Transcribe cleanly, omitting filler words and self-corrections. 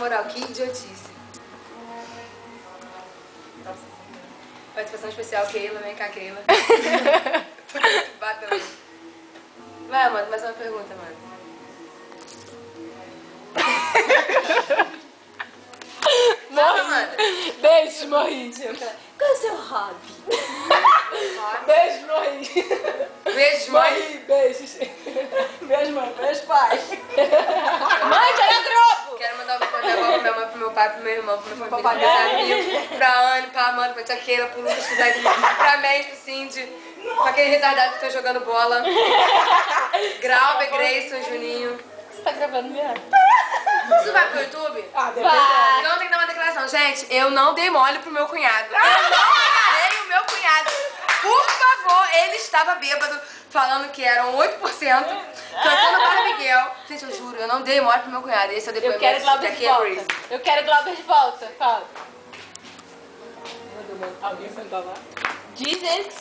moral, que idiotice. Participação especial, Keila, vem cá, Keila. Bateu. Vai, mano, mais uma pergunta, mano. Fala, mano. Beijo, morri. Qual é o seu hobby? Beijo, morri. Beijo, mãe. Morri, beijos. Beijo, mãe. Beijo, pai. Mãe, joga grupo! Quero mandar um beijo pra minha avó, pra minha mãe, pro meu pai, pro meu irmão, pro meu família, papagaio. pros meus amigos, pra Anne, pra Amanda, pra tia Keila, pro Lucas, pro Davi, pra May, pro Cindy, pra aquele retardado que tá jogando bola. Grauber, Grayson, Juninho. Você tá gravando mesmo? Isso vai pro YouTube? Ah, deve Vai. Então tem que dar uma declaração. Gente, eu não dei mole pro meu cunhado. Eu não enganei o meu cunhado. Por favor, ele estava bêbado, falando que eram 8%, cantando Barbie Girl. Gente, eu juro, eu não dei mole pro meu cunhado. Esse é o Eu depoimento quero Glauber de daqui a volta. Grace. Eu quero Glauber de volta. Fala. Alguém sentar lá? Diz ele que